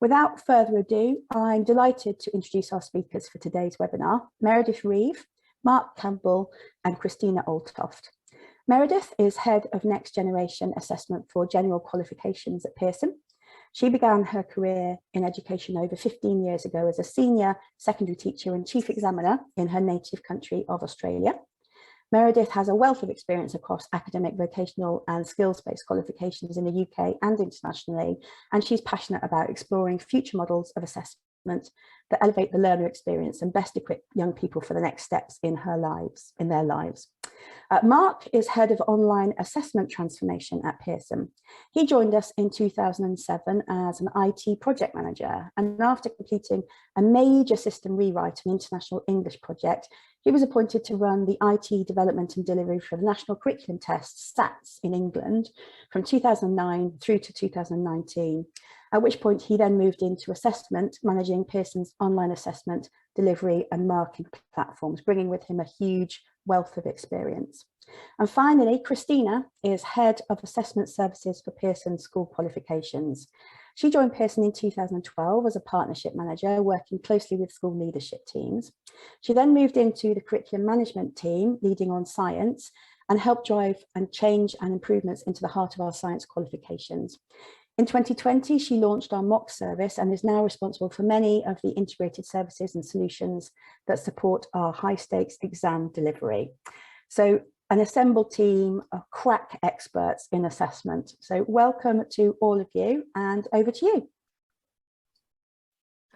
Without further ado, I'm delighted to introduce our speakers for today's webinar, Meredith Reeve, Mark Campbell, and Christina Oltoft. Meredith is Head of Next Generation Assessment for General Qualifications at Pearson. She began her career in education over 15 years ago as a senior secondary teacher and chief examiner in her native country of Australia. Meredith has a wealth of experience across academic, vocational and skills-based qualifications in the UK and internationally, and she's passionate about exploring future models of assessment that elevate the learner experience and best equip young people for the next steps in their lives. Mark is Head of Online Assessment Transformation at Pearson. He joined us in 2007 as an IT project manager, and after completing a major system rewrite and international English project, he was appointed to run the IT development and delivery for the National Curriculum Test, SATs, in England from 2009 through to 2019, at which point he then moved into assessment, managing Pearson's online assessment, delivery and marking platforms, bringing with him a huge wealth of experience. And finally, Christina is Head of Assessment Services for Pearson School Qualifications. She joined Pearson in 2012 as a partnership manager, working closely with school leadership teams. She then moved into the curriculum management team, leading on science, and helped drive and change and improvements into the heart of our science qualifications. In 2020, she launched our mock service and is now responsible for many of the integrated services and solutions that support our high stakes exam delivery. So an assembled team of crack experts in assessment. So welcome to all of you, and over to you.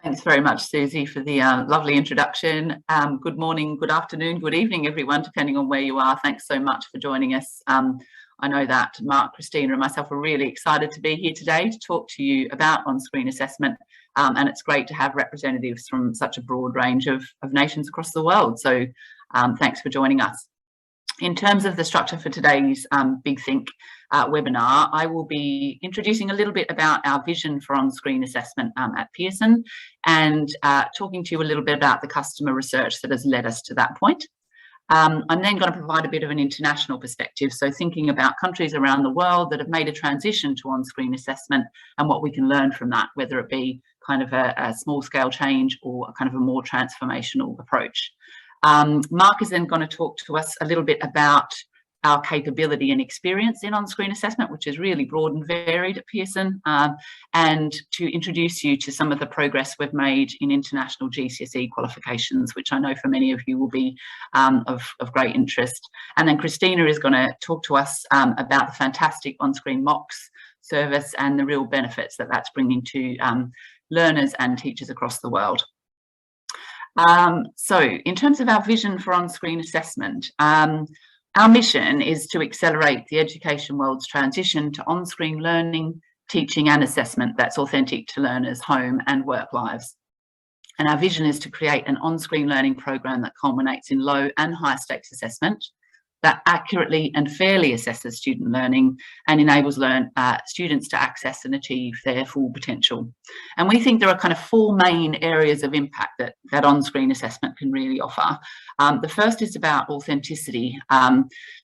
Thanks very much, Susie, for the lovely introduction. Good morning, good afternoon, good evening, everyone, depending on where you are. Thanks so much for joining us. I know that Mark, Christina and myself are really excited to be here today to talk to you about on-screen assessment, and it's great to have representatives from such a broad range of nations across the world. So thanks for joining us. In terms of the structure for today's Big Think webinar, I will be introducing a little bit about our vision for on-screen assessment at Pearson, and talking to you a little bit about the customer research that has led us to that point. I'm then going to provide a bit of an international perspective, so thinking about countries around the world that have made a transition to on-screen assessment and what we can learn from that, whether it be kind of a small-scale change or a kind of a more transformational approach. Mark is then going to talk to us a little bit about our capability and experience in on-screen assessment, which is really broad and varied at Pearson, and to introduce you to some of the progress we've made in international GCSE qualifications, which I know for many of you will be of great interest. And then Christina is going to talk to us about the fantastic on-screen mocks service and the real benefits that that's bringing to learners and teachers across the world. So in terms of our vision for on-screen assessment, our mission is to accelerate the education world's transition to on-screen learning, teaching and assessment that's authentic to learners' home and work lives. And our vision is to create an on-screen learning program that culminates in low and high stakes assessment, that accurately and fairly assesses student learning and enables students to access and achieve their full potential. And we think there are kind of four main areas of impact that on-screen assessment can really offer. The first is about authenticity.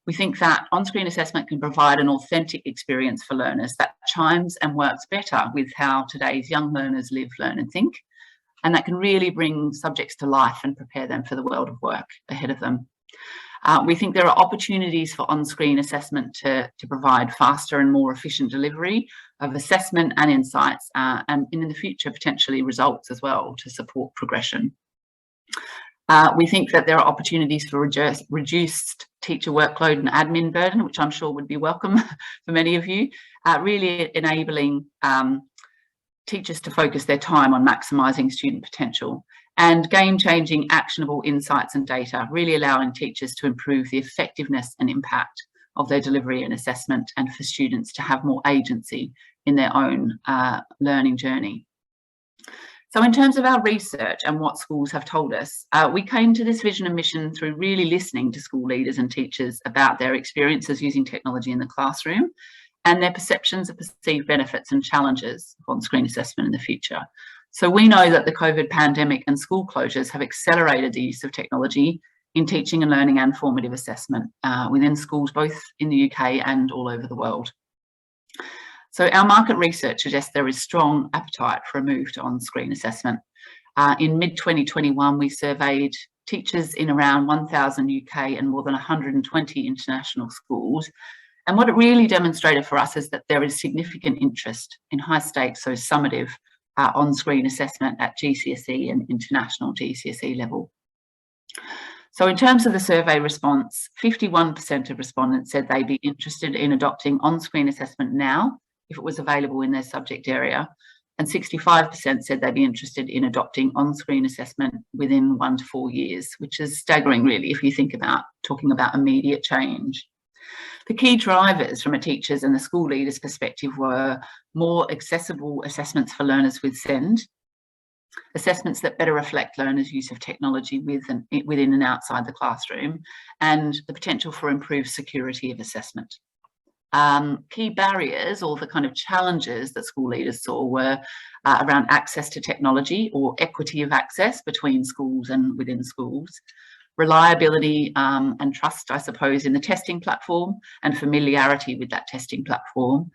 We think that on-screen assessment can provide an authentic experience for learners that chimes and works better with how today's young learners live, learn and think, and that can really bring subjects to life and prepare them for the world of work ahead of them. We think there are opportunities for on-screen assessment to provide faster and more efficient delivery of assessment and insights, and in the future potentially results as well to support progression. We think that there are opportunities for reduced teacher workload and admin burden, which I'm sure would be welcome for many of you, really enabling teachers to focus their time on maximising student potential, and game-changing actionable insights and data, really allowing teachers to improve the effectiveness and impact of their delivery and assessment, and for students to have more agency in their own learning journey. So in terms of our research and what schools have told us, we came to this vision and mission through really listening to school leaders and teachers about their experiences using technology in the classroom and their perceptions of perceived benefits and challenges of on-screen assessment in the future. So we know that the COVID pandemic and school closures have accelerated the use of technology in teaching and learning and formative assessment within schools, both in the UK and all over the world. So our market research suggests there is strong appetite for a move to on-screen assessment. In mid-2021, we surveyed teachers in around 1,000 UK and more than 120 international schools. And what it really demonstrated for us is that there is significant interest in high stakes, so summative on-screen assessment at GCSE and international GCSE level. So in terms of the survey response, 51% of respondents said they'd be interested in adopting on-screen assessment now if it was available in their subject area, and 65% said they'd be interested in adopting on-screen assessment within 1 to 4 years, which is staggering really if you think about talking about immediate change. The key drivers from a teacher's and the school leader's perspective were more accessible assessments for learners with SEND, assessments that better reflect learners' use of technology within and outside the classroom, and the potential for improved security of assessment. Key barriers, or the kind of challenges that school leaders saw, were around access to technology or equity of access between schools and within schools, reliability and trust, I suppose, in the testing platform and familiarity with that testing platform,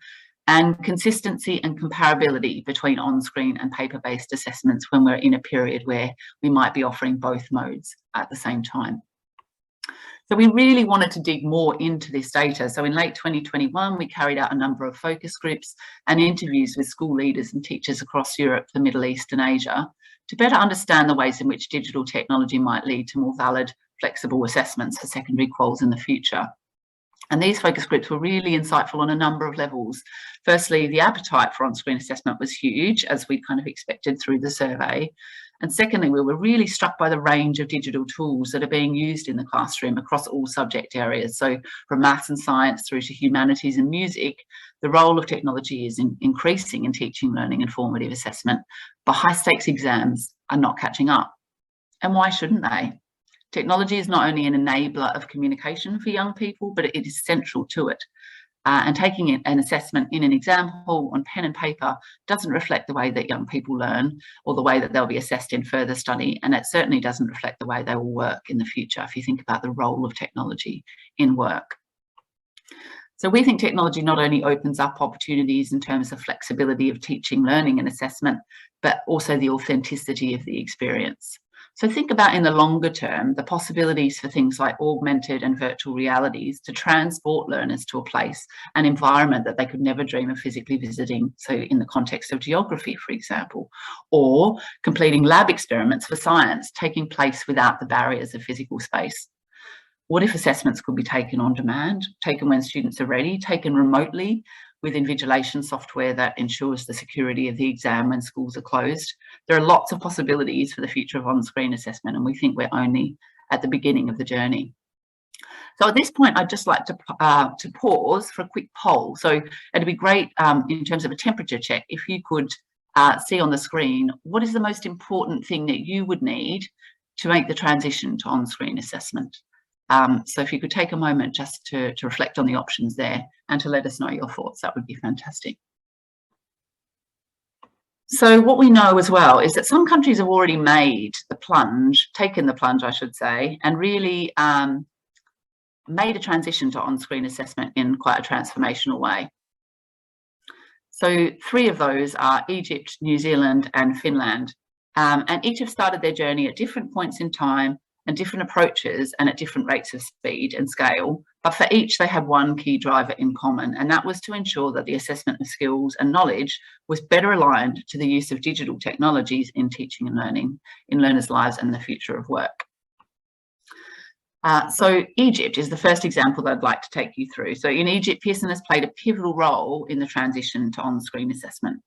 and consistency and comparability between on-screen and paper-based assessments when we're in a period where we might be offering both modes at the same time. So we really wanted to dig more into this data. So in late 2021, we carried out a number of focus groups and interviews with school leaders and teachers across Europe, the Middle East and Asia to better understand the ways in which digital technology might lead to more valid, flexible assessments for secondary quals in the future. And these focus groups were really insightful on a number of levels. Firstly, the appetite for on-screen assessment was huge, as we kind of expected through the survey. And secondly, we were really struck by the range of digital tools that are being used in the classroom across all subject areas. So from maths and science through to humanities and music, the role of technology is increasing in teaching, learning and formative assessment, but high stakes exams are not catching up. And why shouldn't they? Technology is not only an enabler of communication for young people, but it is central to it. And taking an assessment in an exam hall on pen and paper doesn't reflect the way that young people learn or the way that they'll be assessed in further study. And it certainly doesn't reflect the way they will work in the future if you think about the role of technology in work. So we think technology not only opens up opportunities in terms of flexibility of teaching, learning and assessment, but also the authenticity of the experience. So think about in the longer term, the possibilities for things like augmented and virtual realities to transport learners to a place, an environment that they could never dream of physically visiting. So in the context of geography, for example, or completing lab experiments for science taking place without the barriers of physical space. What if assessments could be taken on demand, taken when students are ready, taken remotely with invigilation software that ensures the security of the exam when schools are closed? There are lots of possibilities for the future of on-screen assessment, and we think we're only at the beginning of the journey. So at this point, I'd just like to pause for a quick poll. So it'd be great in terms of a temperature check, if you could see on the screen, what is the most important thing that you would need to make the transition to on-screen assessment? So if you could take a moment just to reflect on the options there and to let us know your thoughts, that would be fantastic. So what we know as well is that some countries have already made the plunge, taken the plunge, I should say, and really made a transition to on-screen assessment in quite a transformational way. So 3 of those are Egypt, New Zealand and Finland, and each have started their journey at different points in time and different approaches and at different rates of speed and scale, but for each they had one key driver in common, and that was to ensure that the assessment of skills and knowledge was better aligned to the use of digital technologies in teaching and learning, in learners' lives and the future of work. So Egypt is the first example that I'd like to take you through. So in Egypt, Pearson has played a pivotal role in the transition to on-screen assessment.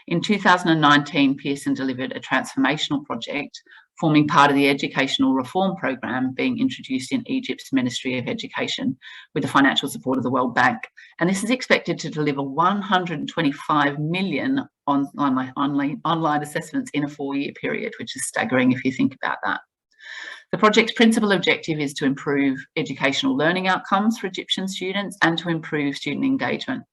In 2019, Pearson delivered a transformational project forming part of the educational reform program being introduced in Egypt's Ministry of Education with the financial support of the World Bank. And this is expected to deliver 125 million online assessments in a 4-year period, which is staggering if you think about that. The project's principal objective is to improve educational learning outcomes for Egyptian students and to improve student engagement.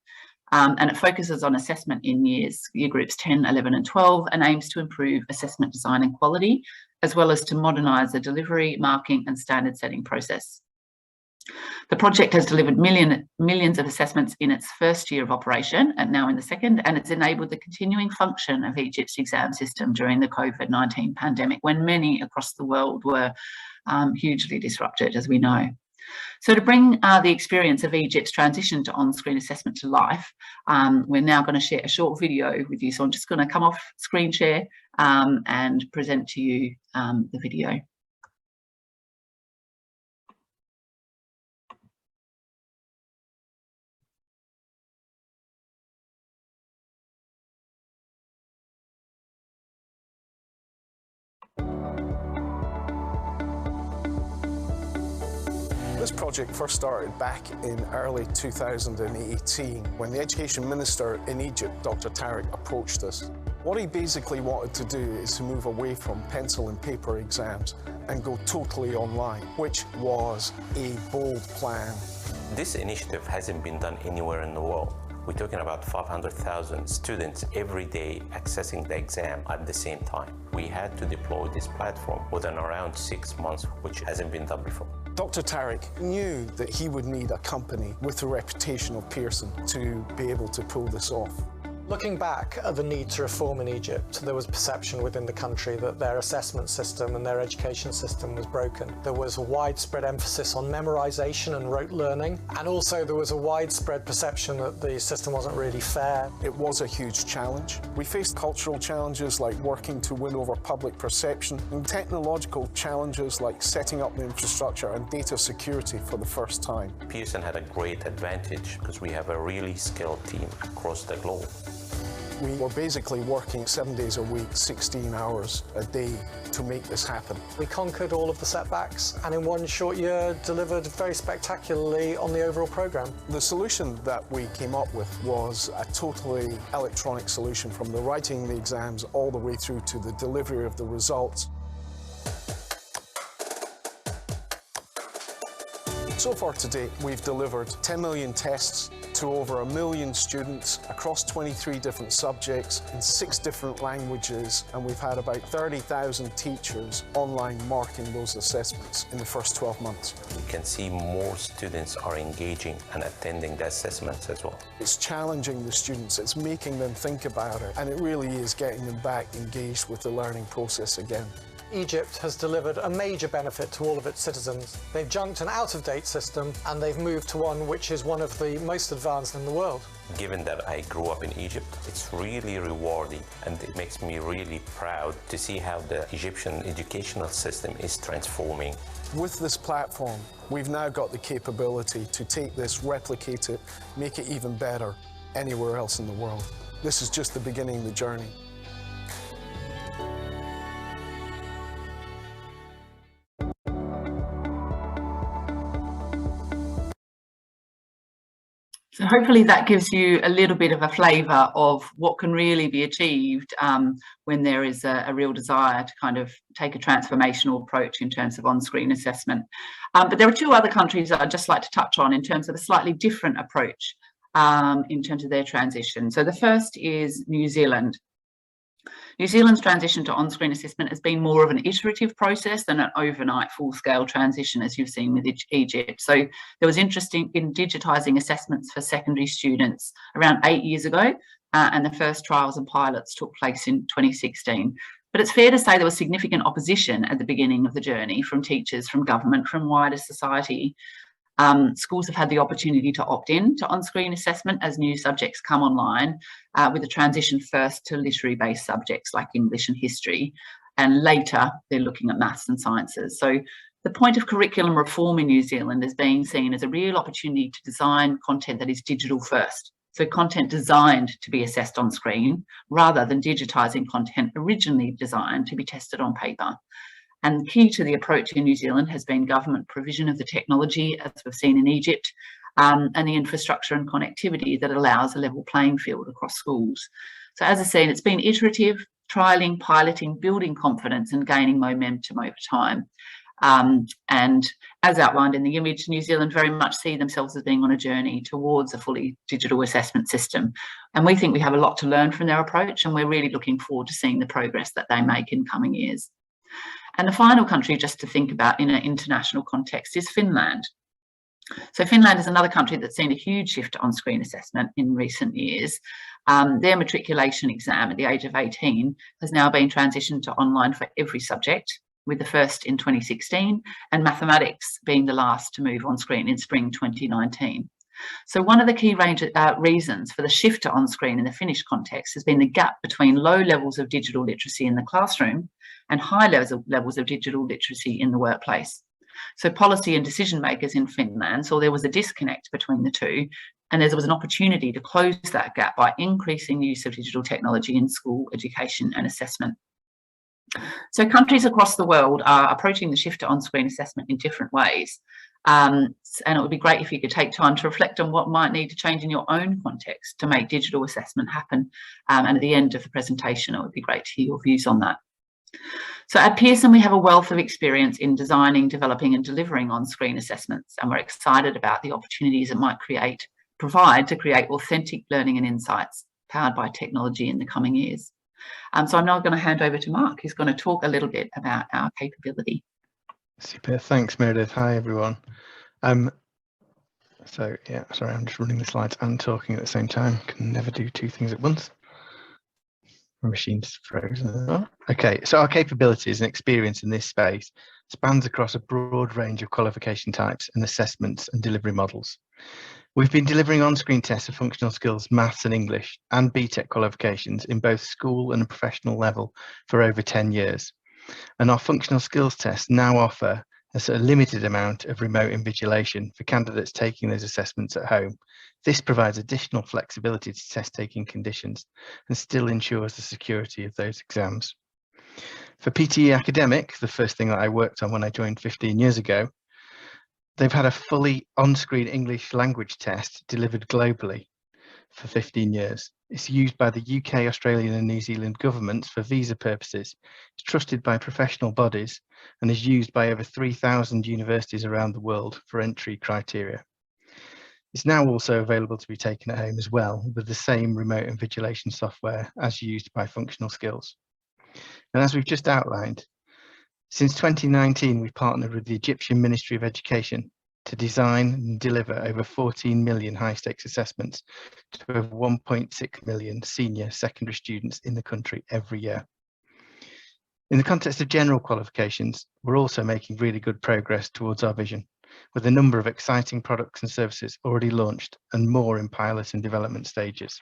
And it focuses on assessment in year groups 10, 11 and 12 and aims to improve assessment design and quality, as well as to modernise the delivery, marking and standard setting process. The project has delivered millions of assessments in its first year of operation and now in the second, and it's enabled the continuing function of Egypt's exam system during the COVID-19 pandemic, when many across the world were hugely disrupted, as we know. So to bring the experience of Egypt's transition to on-screen assessment to life, we're now going to share a short video with you. So I'm just going to come off screen share and present to you the video. This project first started back in early 2018 when the Education Minister in Egypt, Dr. Tariq, approached us. What he basically wanted to do is to move away from pencil and paper exams and go totally online, which was a bold plan. This initiative hasn't been done anywhere in the world. We're talking about 500,000 students every day accessing the exam at the same time. We had to deploy this platform within around 6 months, which hasn't been done before. Dr. Tariq knew that he would need a company with the reputation of Pearson to be able to pull this off. Looking back at the need to reform in Egypt, there was perception within the country that their assessment system and their education system was broken. There was a widespread emphasis on memorization and rote learning, and also there was a widespread perception that the system wasn't really fair. It was a huge challenge. We faced cultural challenges like working to win over public perception, and technological challenges like setting up the infrastructure and data security for the first time. Pearson had a great advantage because we have a really skilled team across the globe. We were basically working 7 days a week, 16 hours a day to make this happen. We conquered all of the setbacks and in one short year delivered very spectacularly on the overall programme. The solution that we came up with was a totally electronic solution, from the writing the exams all the way through to the delivery of the results. So far to date, we've delivered 10 million tests to over 1 million students across 23 different subjects in 6 different languages, and we've had about 30,000 teachers online marking those assessments in the first 12 months. We can see more students are engaging and attending the assessments as well. It's challenging the students, it's making them think about it, and it really is getting them back engaged with the learning process again. Egypt has delivered a major benefit to all of its citizens. They've junked an out-of-date system and they've moved to one which is one of the most advanced in the world. Given that I grew up in Egypt, it's really rewarding and it makes me really proud to see how the Egyptian educational system is transforming. With this platform, we've now got the capability to take this, replicate it, make it even better anywhere else in the world. This is just the beginning of the journey. So hopefully that gives you a little bit of a flavour of what can really be achieved when there is a real desire to kind of take a transformational approach in terms of on-screen assessment. But there are 2 other countries that I'd just like to touch on in terms of a slightly different approach in terms of their transition. So the first is New Zealand. New Zealand's transition to on-screen assessment has been more of an iterative process than an overnight full-scale transition, as you've seen with Egypt. So there was interest in digitising assessments for secondary students around 8 years ago, and the first trials and pilots took place in 2016. But it's fair to say there was significant opposition at the beginning of the journey from teachers, from government, from wider society. Schools have had the opportunity to opt in to on-screen assessment as new subjects come online, with a transition first to literary-based subjects like English and history, and later they're looking at maths and sciences. So the point of curriculum reform in New Zealand is being seen as a real opportunity to design content that is digital first. So content designed to be assessed on screen, rather than digitising content originally designed to be tested on paper. And key to the approach in New Zealand has been government provision of the technology, as we've seen in Egypt, and the infrastructure and connectivity that allows a level playing field across schools. So as I said, it's been iterative, trialling, piloting, building confidence and gaining momentum over time. And as outlined in the image, New Zealand very much see themselves as being on a journey towards a fully digital assessment system. And we think we have a lot to learn from their approach, and we're really looking forward to seeing the progress that they make in coming years. And the final country just to think about in an international context is Finland. So Finland is another country that's seen a huge shift to on-screen assessment in recent years. Their matriculation exam at the age of 18 has now been transitioned to online for every subject, with the first in 2016 and mathematics being the last to move on screen in spring 2019. So one of the key reasons for the shift to on-screen in the Finnish context has been the gap between low levels of digital literacy in the classroom and high levels of digital literacy in the workplace. So policy and decision makers in Finland saw there was a disconnect between the two, and there was an opportunity to close that gap by increasing the use of digital technology in school education and assessment. So countries across the world are approaching the shift to on-screen assessment in different ways. And it would be great if you could take time to reflect on what might need to change in your own context to make digital assessment happen. And at the end of the presentation, it would be great to hear your views on that. So at Pearson, we have a wealth of experience in designing, developing and delivering on-screen assessments, and we're excited about the opportunities it might provide to create authentic learning and insights powered by technology in the coming years. So I'm now going to hand over to Mark, who's going to talk a little bit about our capability. Super, thanks Meredith. Hi everyone. So yeah, sorry, I'm just running the slides and talking at the same time. Can never do two things at once. My machine's frozen. Okay, so our capabilities and experience in this space spans across a broad range of qualification types and assessments and delivery models. We've been delivering on-screen tests of functional skills, maths and English, and BTEC qualifications in both school and professional level for over 10 years. And our functional skills tests now offer a sort of limited amount of remote invigilation for candidates taking those assessments at home. This provides additional flexibility to test-taking conditions and still ensures the security of those exams. For PTE Academic, the first thing that I worked on when I joined 15 years ago, they've had a fully on-screen English language test delivered globally for 15 years. It's used by the UK, Australian and New Zealand governments for visa purposes. It's trusted by professional bodies and is used by over 3,000 universities around the world for entry criteria. It's now also available to be taken at home as well, with the same remote invigilation software as used by functional skills. And as we've just outlined, since 2019, we've partnered with the Egyptian Ministry of Education to design and deliver over 14 million high-stakes assessments to over 1.6 million senior secondary students in the country every year. In the context of general qualifications, we're also making really good progress towards our vision, with a number of exciting products and services already launched and more in pilot and development stages.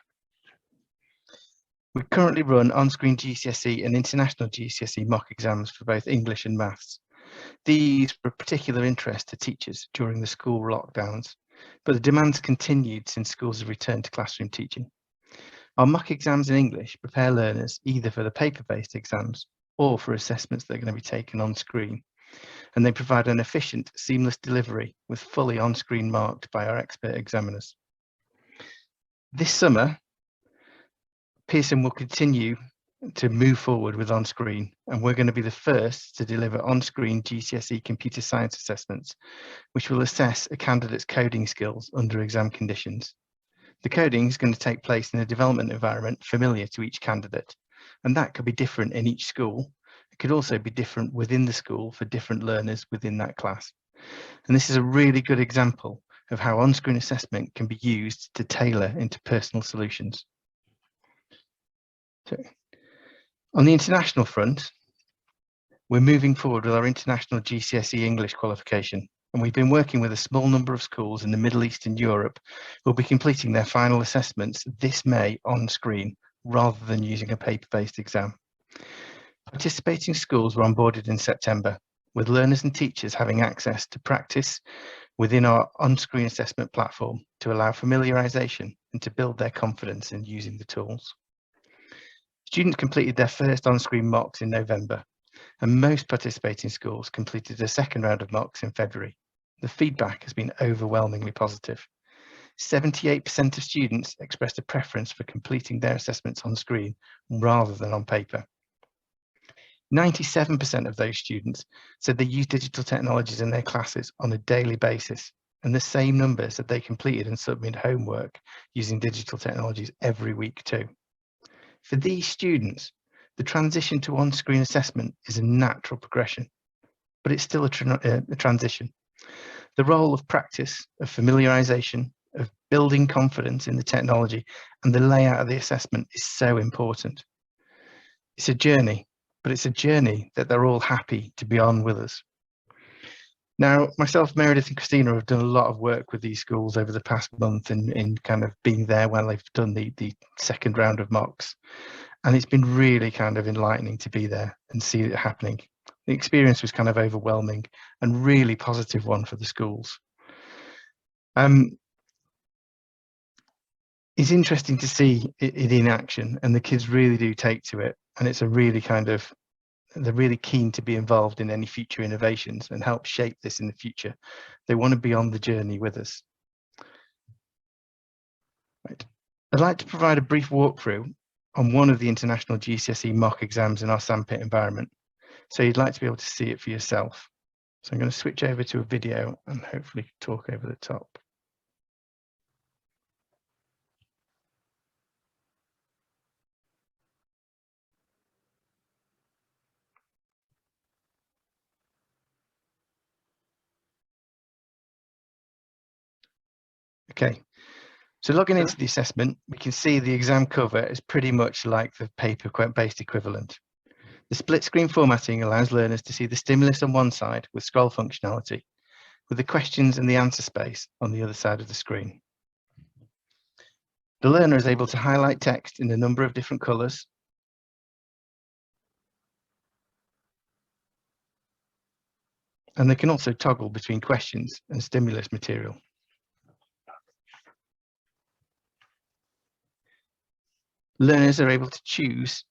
We currently run on-screen GCSE and international GCSE mock exams for both English and maths. These were of particular interest to teachers during the school lockdowns, but the demand's continued since schools have returned to classroom teaching. Our mock exams in English prepare learners either for the paper-based exams or for assessments that are going to be taken on screen, and they provide an efficient, seamless delivery with fully on-screen marked by our expert examiners. This summer, Pearson will continue to move forward with on-screen, and we're going to be the first to deliver on-screen GCSE computer science assessments, which will assess a candidate's coding skills under exam conditions. The coding is going to take place in a development environment familiar to each candidate, and that could be different in each school. It could also be different within the school for different learners within that class. And this is a really good example of how on-screen assessment can be used to tailor into personal solutions. So, on the international front, we're moving forward with our international GCSE English qualification, and we've been working with a small number of schools in the Middle East and Europe who will be completing their final assessments this May on screen rather than using a paper-based exam. Participating schools were onboarded in September, with learners and teachers having access to practice within our on-screen assessment platform to allow familiarisation and to build their confidence in using the tools. Students completed their first on-screen mocks in November, and most participating schools completed a second round of mocks in February. The feedback has been overwhelmingly positive. 78% of students expressed a preference for completing their assessments on screen rather than on paper. 97% of those students said they use digital technologies in their classes on a daily basis, and the same number said they completed and submitted homework using digital technologies every week too. For these students, the transition to on-screen assessment is a natural progression, but it's still a transition. The role of practice, of familiarisation, of building confidence in the technology and the layout of the assessment is so important. It's a journey, but it's a journey that they're all happy to be on with us. Now, myself, Meredith and Christina have done a lot of work with these schools over the past month in kind of being there when they've done the second round of mocks. And it's been really kind of enlightening to be there and see it happening. The experience was kind of overwhelming and really positive one for the schools. It's interesting to see it in action, and the kids really do take to it. And it's a really kind of, they're really keen to be involved in any future innovations and help shape this in the future. They want to be on the journey with us. Right. I'd like to provide a brief walkthrough on one of the international GCSE mock exams in our sandpit environment. So you'd like to be able to see it for yourself. So I'm going to switch over to a video and hopefully talk over the top. Okay, so logging into the assessment, we can see the exam cover is pretty much like the paper-based equivalent. The split screen formatting allows learners to see the stimulus on one side with scroll functionality, with the questions and the answer space on the other side of the screen. The learner is able to highlight text in a number of different colours, and they can also toggle between questions and stimulus material. Learners are able to choose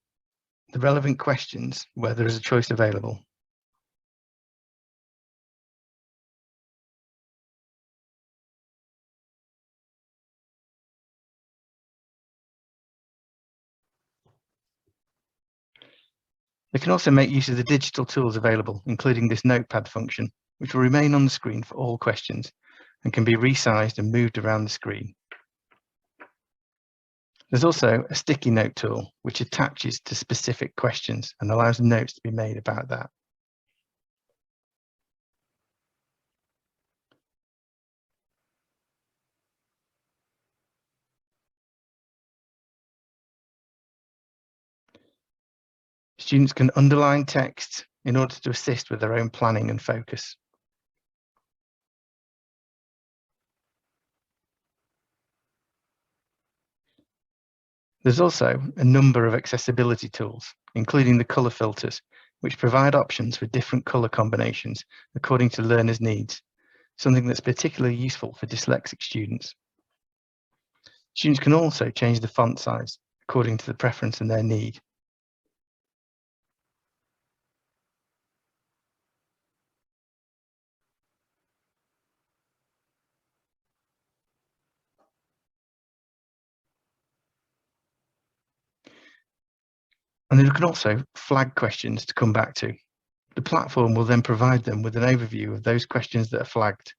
the relevant questions where there is a choice available. They can also make use of the digital tools available, including this notepad function, which will remain on the screen for all questions and can be resized and moved around the screen. There's also a sticky note tool, which attaches to specific questions and allows notes to be made about that. Students can underline text in order to assist with their own planning and focus. There's also a number of accessibility tools, including the colour filters, which provide options for different colour combinations according to learners' needs, something that's particularly useful for dyslexic students. Students can also change the font size according to the preference and their need. And they can also flag questions to come back to. The platform will then provide them with an overview of those questions that are flagged,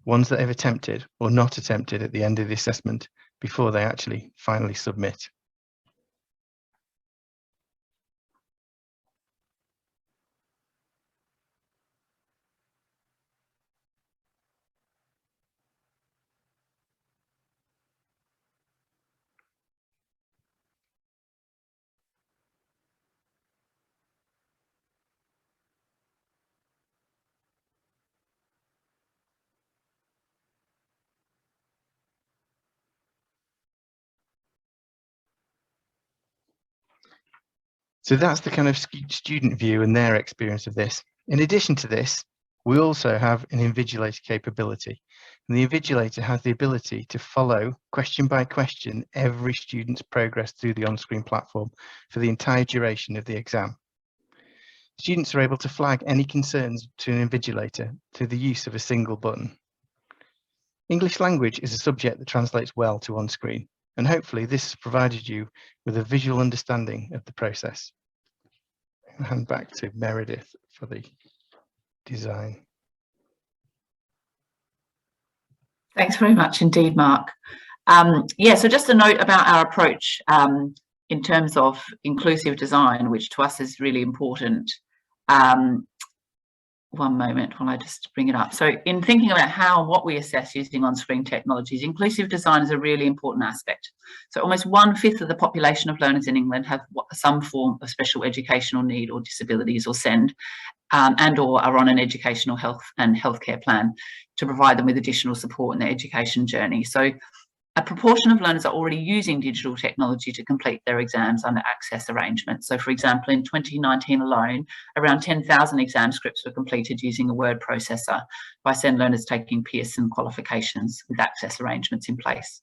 ones that they've attempted or not attempted at the end of the assessment before they actually finally submit. So that's the kind of student view and their experience of this. In addition to this, we also have an invigilator capability. And the invigilator has the ability to follow question by question every student's progress through the on-screen platform for the entire duration of the exam. Students are able to flag any concerns to an invigilator through the use of a single button. English language is a subject that translates well to on-screen, and hopefully this has provided you with a visual understanding of the process. I'll hand back to Meredith for the design. Thanks very much indeed, Mark. Yeah, so just a note about our approach in terms of inclusive design, which to us is really important. one moment while I just bring it up. So in thinking about what we assess using on-screen technologies, inclusive design is a really important aspect. So almost 1/5 of the population of learners in England have some form of special educational need or disabilities or SEND, and or are on an educational health and healthcare plan to provide them with additional support in their education journey. So a proportion of learners are already using digital technology to complete their exams under access arrangements. So for example, in 2019 alone, around 10,000 exam scripts were completed using a word processor by SEND learners taking Pearson qualifications with access arrangements in place.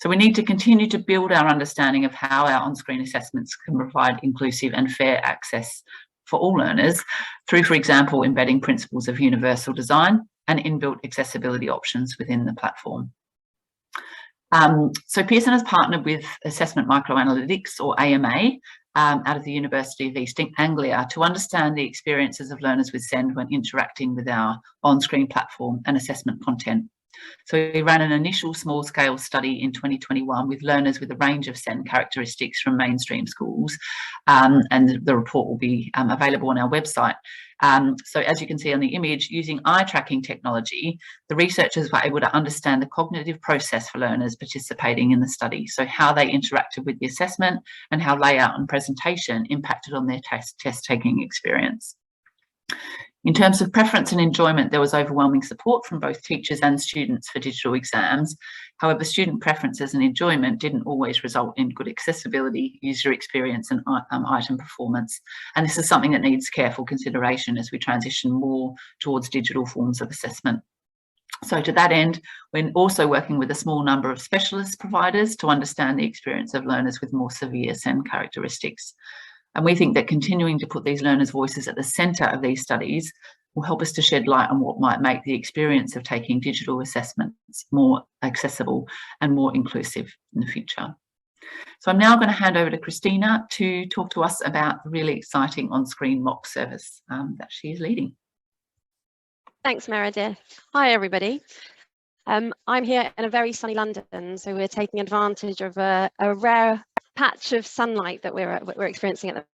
So we need to continue to build our understanding of how our on-screen assessments can provide inclusive and fair access for all learners through, for example, embedding principles of universal design and inbuilt accessibility options within the platform. So Pearson has partnered with Assessment Microanalytics, or AMA, out of the University of East Anglia to understand the experiences of learners with SEND when interacting with our on-screen platform and assessment content. So we ran an initial small-scale study in 2021 with learners with a range of SEND characteristics from mainstream schools, and the report will be available on our website. So as you can see on the image, using eye tracking technology, the researchers were able to understand the cognitive process for learners participating in the study. So how they interacted with the assessment and how layout and presentation impacted on their test-taking experience. In terms of preference and enjoyment, there was overwhelming support from both teachers and students for digital exams. However, student preferences and enjoyment didn't always result in good accessibility, user experience and item performance. And this is something that needs careful consideration as we transition more towards digital forms of assessment. So to that end, we're also working with a small number of specialist providers to understand the experience of learners with more severe SEND characteristics. And we think that continuing to put these learners' voices at the centre of these studies will help us to shed light on what might make the experience of taking digital assessments more accessible and more inclusive in the future. So I'm now going to hand over to Christina to talk to us about the really exciting on-screen mock service that she is leading. Thanks, Meredith. Hi, everybody. I'm here in a very sunny London, so we're taking advantage of a rare patch of sunlight that we're experiencing at the moment.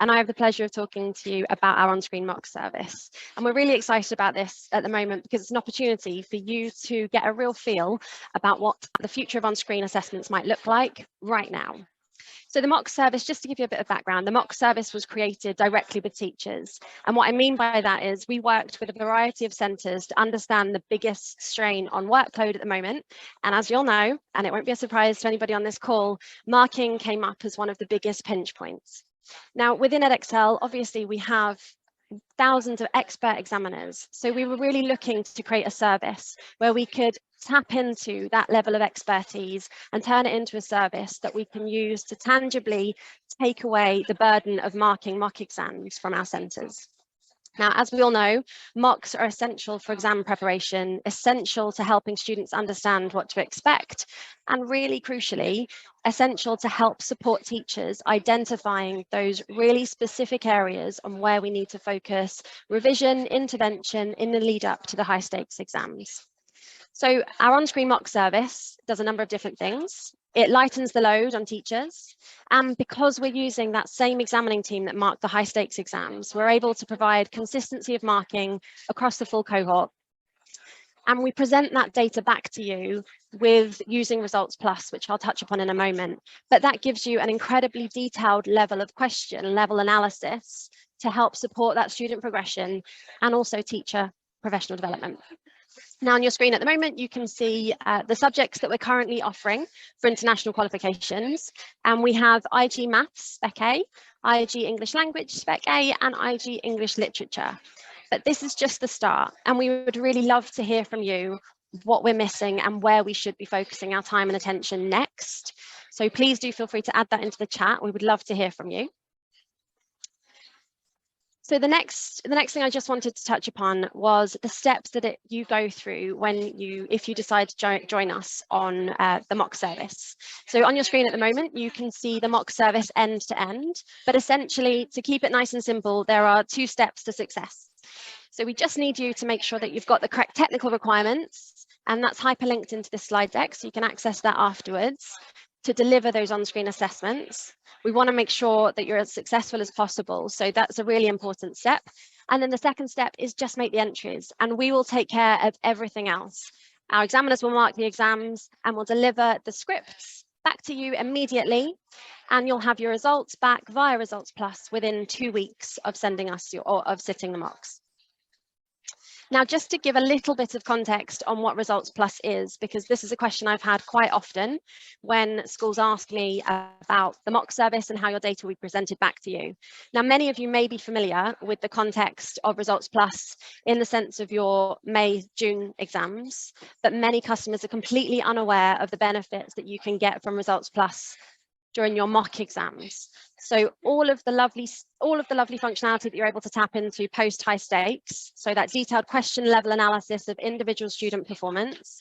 And I have the pleasure of talking to you about our on-screen mock service. And we're really excited about this at the moment because it's an opportunity for you to get a real feel about what the future of on-screen assessments might look like right now. So the mock service, just to give you a bit of background, the mock service was created directly with teachers. And what I mean by that is we worked with a variety of centres to understand the biggest strain on workload at the moment. And as you'll know, and it won't be a surprise to anybody on this call, marking came up as one of the biggest pinch points. Now, within Edexcel, obviously, we have thousands of expert examiners. So we were really looking to create a service where we could tap into that level of expertise and turn it into a service that we can use to tangibly take away the burden of marking mock exams from our centres. Now, as we all know, mocks are essential for exam preparation, essential to helping students understand what to expect, and really crucially, essential to help support teachers identifying those really specific areas on where we need to focus revision, intervention in the lead up to the high stakes exams. So our on-screen mock service does a number of different things. It lightens the load on teachers. And because we're using that same examining team that marked the high stakes exams, we're able to provide consistency of marking across the full cohort. And we present that data back to you with using Results Plus, which I'll touch upon in a moment. But that gives you an incredibly detailed level of question, level analysis to help support that student progression and also teacher professional development. Now on your screen at the moment, you can see the subjects that we're currently offering for international qualifications. And we have IG Maths, Spec A, IG English Language, Spec A, and IG English Literature. But this is just the start. And we would really love to hear from you what we're missing and where we should be focusing our time and attention next. So please do feel free to add that into the chat. We would love to hear from you. So the next thing I just wanted to touch upon was the steps that you go through if you decide to join us on the mock service. So on your screen at the moment, you can see the mock service end to end, but essentially to keep it nice and simple, there are 2 steps to success. So we just need you to make sure that you've got the correct technical requirements, and that's hyperlinked into this slide deck, so you can access that afterwards to deliver those on-screen assessments. We want to make sure that you're as successful as possible. So that's a really important step. And then the second step is just make the entries, and we will take care of everything else. Our examiners will mark the exams and will deliver the scripts back to you immediately, and you'll have your results back via Results Plus within 2 weeks of sending us of sitting the mocks. Now, just to give a little bit of context on what Results Plus is, because this is a question I've had quite often when schools ask me about the mock service and how your data will be presented back to you. Now, many of you may be familiar with the context of Results Plus in the sense of your May, June exams, but many customers are completely unaware of the benefits that you can get from Results Plus during your mock exams. So all of the lovely functionality that you're able to tap into post high stakes, so that detailed question level analysis of individual student performance,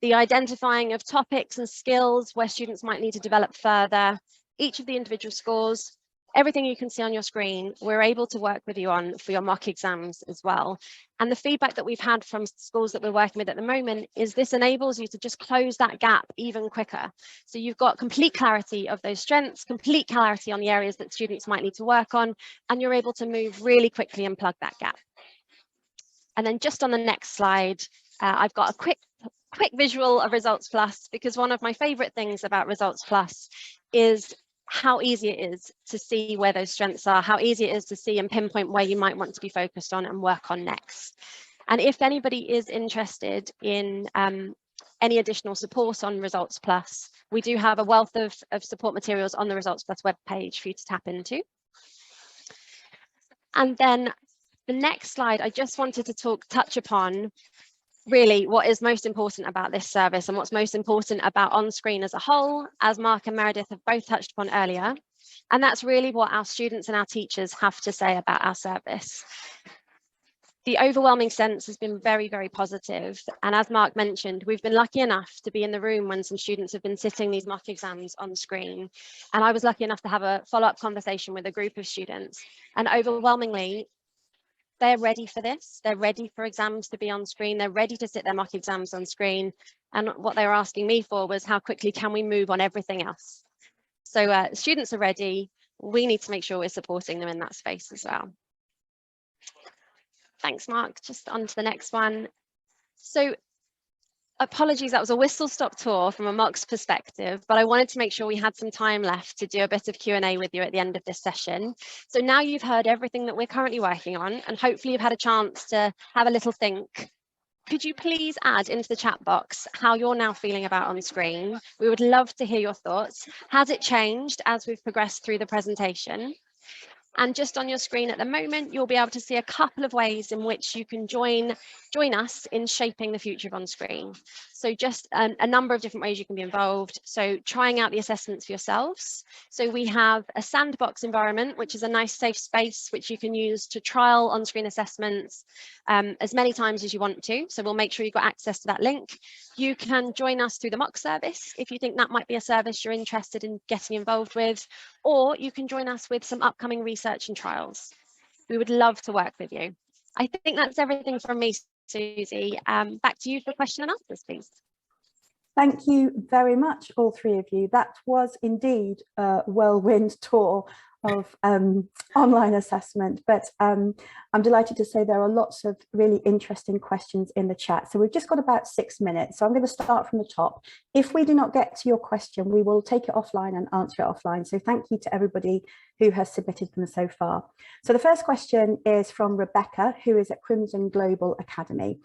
the identifying of topics and skills where students might need to develop further, each of the individual scores, everything you can see on your screen, we're able to work with you on for your mock exams as well. And the feedback that we've had from schools that we're working with at the moment is this enables you to just close that gap even quicker. So you've got complete clarity of those strengths, complete clarity on the areas that students might need to work on, and you're able to move really quickly and plug that gap. And then just on the next slide, I've got a quick visual of Results Plus, because one of my favorite things about Results Plus is how easy it is to see where those strengths are, how easy it is to see and pinpoint where you might want to be focused on and work on next. And if anybody is interested in any additional support on Results Plus, we do have a wealth of support materials on the Results Plus webpage for you to tap into. And then the next slide, I just wanted to touch upon really what is most important about this service and what's most important about Onscreen as a whole, as Mark and Meredith have both touched upon earlier. And that's really what our students and our teachers have to say about our service. The overwhelming sense has been very, very positive. And as Mark mentioned, we've been lucky enough to be in the room when some students have been sitting these mock exams on screen. And I was lucky enough to have a follow-up conversation with a group of students. And overwhelmingly, they're ready for this. They're ready for exams to be on screen. They're ready to sit their mock exams on screen. And what they were asking me for was how quickly can we move on everything else? So students are ready. We need to make sure we're supporting them in that space as well. Thanks, Mark. Just on to the next one. So apologies, that was a whistle-stop tour from a mocks perspective, but I wanted to make sure we had some time left to do a bit of Q&A with you at the end of this session. So now you've heard everything that we're currently working on, and hopefully you've had a chance to have a little think. Could you please add into the chat box how you're now feeling about Onscreen? We would love to hear your thoughts. Has it changed as we've progressed through the presentation? And just on your screen at the moment, you'll be able to see a couple of ways in which you can join us in shaping the future of Onscreen. So just a number of different ways you can be involved. So trying out the assessments for yourselves. So we have a sandbox environment, which is a nice safe space which you can use to trial on-screen assessments as many times as you want to. So we'll make sure you've got access to that link. You can join us through the mock service if you think that might be a service you're interested in getting involved with, or you can join us with some upcoming research and trials. We would love to work with you. I think that's everything from me, Susie. Back to you for question and answers, please. Thank you very much, all three of you. That was indeed a whirlwind tour of online assessment, but I'm delighted to say there are lots of really interesting questions in the chat. So we've just got about 6 minutes. So I'm going to start from the top. If we do not get to your question, we will take it offline and answer it offline. So thank you to everybody who has submitted them so far. So the first question is from Rebecca, who is at Crimson Global Academy.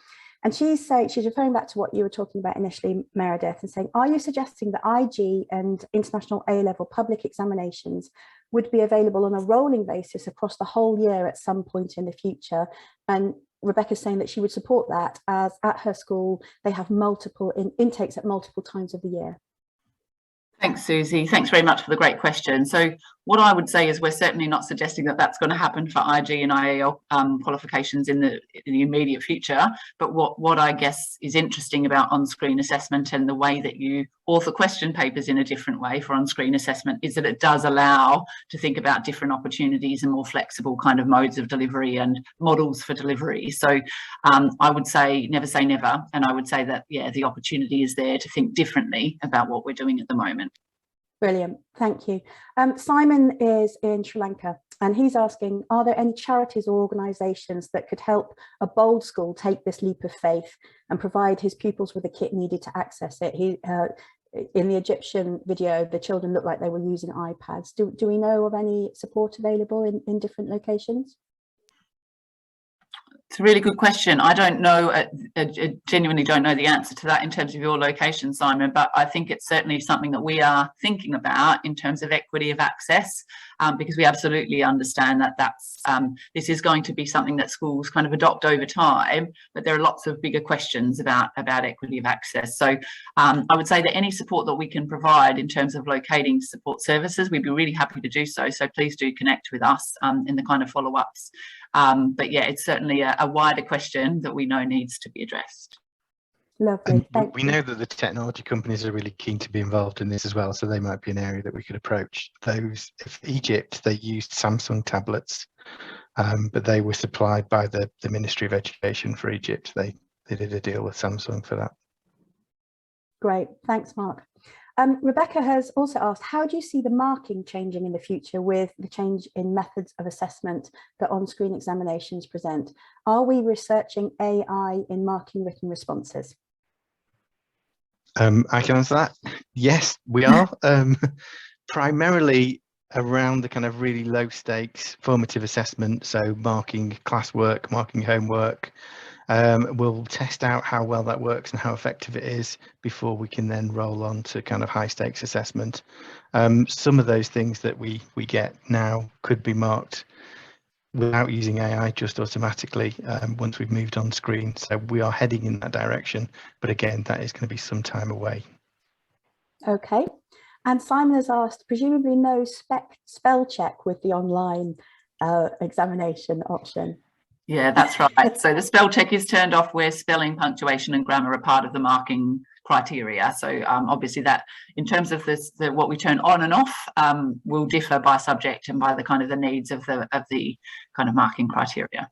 And she's referring back to what you were talking about initially, Meredith, and saying, are you suggesting that IG and international A-level public examinations would be available on a rolling basis across the whole year at some point in the future? And Rebecca's saying that she would support that, as at her school, they have multiple intakes at multiple times of the year. Thanks, Susie. Thanks very much for the great question. So what I would say is we're certainly not suggesting that that's going to happen for IG and IAL qualifications in the immediate future. But what I guess is interesting about on-screen assessment and the way that you author question papers in a different way for on-screen assessment is that it does allow to think about different opportunities and more flexible kind of modes of delivery and models for delivery. So I would say never say never. And I would say that, yeah, the opportunity is there to think differently about what we're doing at the moment. Brilliant, thank you. Simon is in Sri Lanka, And he's asking, are there any charities or organisations that could help a bold school take this leap of faith and provide his pupils with the kit needed to access it? In the Egyptian video, the children looked like they were using iPads. Do we know of any support available in different locations? It's a really good question. I don't know, I genuinely don't know the answer to that in terms of your location, Simon, but I think it's certainly something that we are thinking about in terms of equity of access, because we absolutely understand that this is going to be something that schools kind of adopt over time, but there are lots of bigger questions about equity of access. So I would say that any support that we can provide in terms of locating support services, we'd be really happy to do so. So please do connect with us in the kind of follow-ups. But yeah, it's certainly a wider question that we know needs to be addressed. Lovely. We know that the technology companies are really keen to be involved in this as well, so they might be an area that we could approach. Those, if Egypt, they used Samsung tablets, but they were supplied by the Ministry of Education for Egypt. They did a deal with Samsung for that. Great, thanks, Mark. Rebecca has also asked, how do you see the marking changing in the future with the change in methods of assessment that on-screen examinations present? Are we researching AI in marking written responses? I can answer that. Yes, we are. Primarily around the kind of really low stakes formative assessment, so marking classwork, marking homework. We'll test out how well that works and how effective it is before we can then roll on to kind of high stakes assessment. Some of those things that we get now could be marked without using AI just automatically once we've moved on screen. So we are heading in that direction, but again, that is going to be some time away. Okay, and Simon has asked, presumably no spell check with the online examination option. Yeah, that's right. So the spell check is turned off where spelling, punctuation and grammar are part of the marking criteria. So obviously that in terms of what we turn on and off will differ by subject and by the kind of the needs of the kind of marking criteria.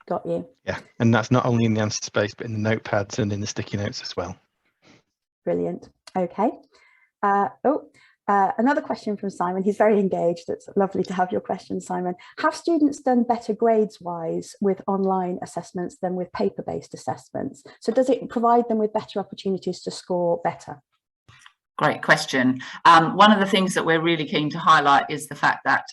Got you. Yeah, and that's not only in the answer space, but in the notepads and in the sticky notes as well. Brilliant. Okay. Another question from Simon. He's very engaged. It's lovely to have your question, Simon. Have students done better grades-wise with online assessments than with paper-based assessments? So does it provide them with better opportunities to score better? Great question. One of the things that we're really keen to highlight is the fact that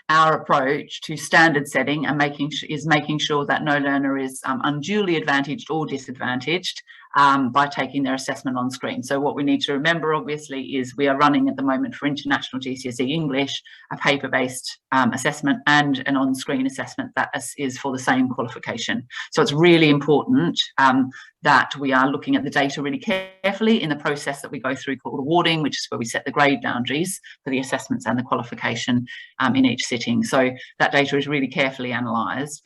our approach to standard setting and making sure that no learner is unduly advantaged or disadvantaged by taking their assessment on screen. So what we need to remember, obviously, is we are running at the moment for International GCSE English a paper-based assessment and an on-screen assessment that is for the same qualification. So it's really important that we are looking at the data really carefully in the process that we go through called awarding, which is where we set the grade boundaries for the assessments and the qualification in each sitting. So that data is really carefully analysed.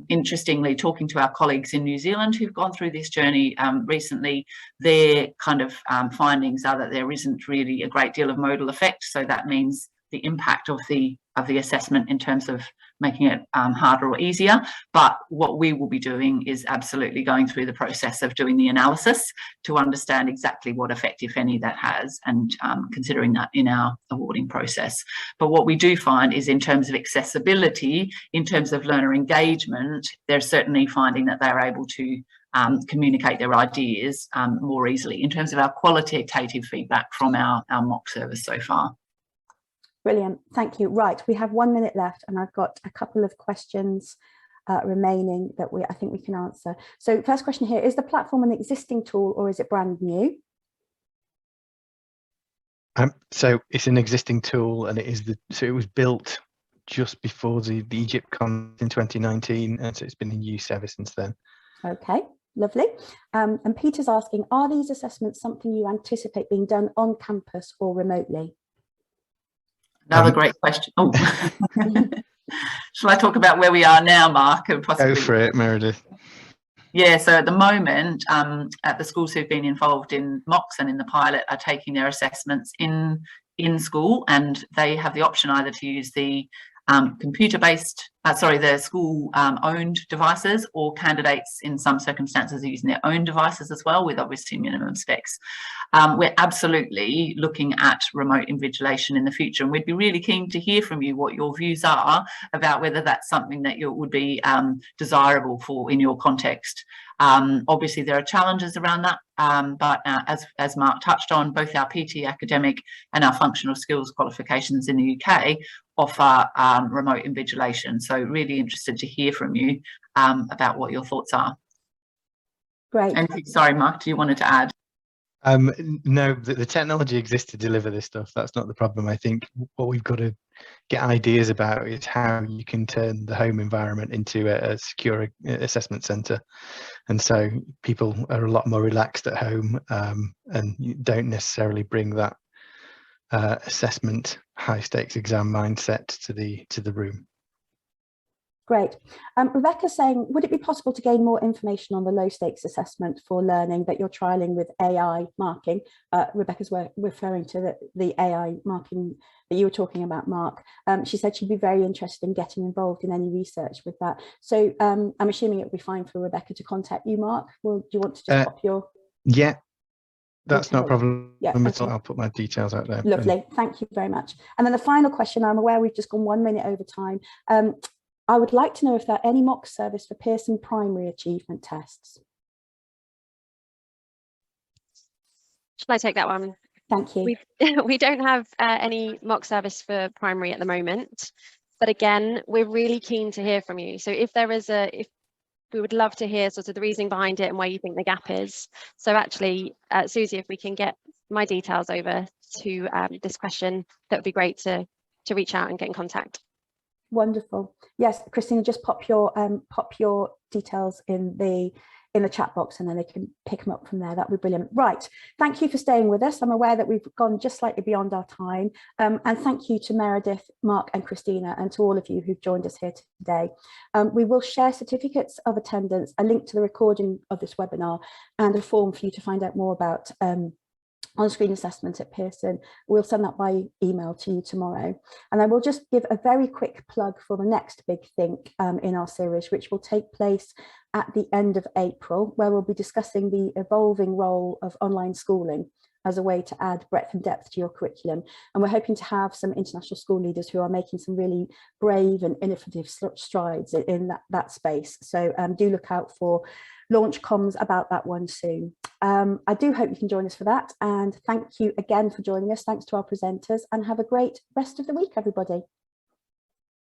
Interestingly, talking to our colleagues in New Zealand who've gone through this journey recently, their kind of findings are that there isn't really a great deal of modal effect. So that means the impact of the assessment in terms of making it harder or easier. But what we will be doing is absolutely going through the process of doing the analysis to understand exactly what effect, if any, that has, and considering that in our awarding process. But what we do find is in terms of accessibility, in terms of learner engagement, they're certainly finding that they're able to communicate their ideas more easily in terms of our qualitative feedback from our mock service so far. Brilliant, thank you. Right, we have 1 minute left and I've got a couple of questions remaining that I think we can answer. So first question here, is the platform an existing tool or is it brand new? So it's an existing tool and it was built just before the Egypt Con in 2019 and so it's been in use ever since then. Okay, lovely. And Peter's asking, are these assessments something you anticipate being done on campus or remotely? Another great question. Oh, shall I talk about where we are now, Mark? And possibly... Go for it, Meredith. Yeah, so at the moment, at the schools who've been involved in mocks and in the pilot are taking their assessments in school, and they have the option either to use the computer-based the school owned devices, or candidates in some circumstances are using their own devices as well, with obviously minimum specs. We're absolutely looking at remote invigilation in the future, and we'd be really keen to hear from you what your views are about whether that's something that would be desirable for in your context. Obviously there are challenges around that, but as Mark touched on, both our PT academic and our functional skills qualifications in the UK offer remote invigilation. So really interested to hear from you about what your thoughts are. Great. Anything, sorry, Mark, do you wanted to add? No, the technology exists to deliver this stuff. That's not the problem. I think what we've got to get ideas about is how you can turn the home environment into a secure assessment centre. And so people are a lot more relaxed at home, and you don't necessarily bring that assessment, high stakes exam mindset to the room. Great. Rebecca's saying, would it be possible to gain more information on the low stakes assessment for learning that you're trialling with AI marking? Rebecca's referring to the AI marking that you were talking about, Mark. She said she'd be very interested in getting involved in any research with that. So I'm assuming it would be fine for Rebecca to contact you, Mark. Well, do you want to just pop your... Yeah, that's not a problem. Yeah, okay. I'll put my details out there. Lovely, thank you very much. And then the final question, I'm aware we've just gone 1 minute over time. I would like to know if there are any mock service for Pearson primary achievement tests. Shall I take that one? Thank you. We don't have any mock service for primary at the moment, but again, we're really keen to hear from you. So if there is we would love to hear sort of the reasoning behind it and where you think the gap is. So actually, Susie, if we can get my details over to this question, that would be great to reach out and get in contact. Wonderful. Yes, Christina, just pop your details in the chat box, and then they can pick them up from there. That'd be brilliant. Right, thank you for staying with us. I'm aware that we've gone just slightly beyond our time, and thank you to Meredith, Mark and Christina, and to all of you who've joined us here today. We will share certificates of attendance, a link to the recording of this webinar, and a form for you to find out more about on-screen assessment at Pearson. We'll send that by email to you tomorrow. And I will just give a very quick plug for the next big think in our series, which will take place at the end of April, where we'll be discussing the evolving role of online schooling as a way to add breadth and depth to your curriculum. And we're hoping to have some international school leaders who are making some really brave and innovative strides in that space. So do look out for launch comms about that one soon. I do hope you can join us for that. And thank you again for joining us. Thanks to our presenters, and have a great rest of the week, everybody.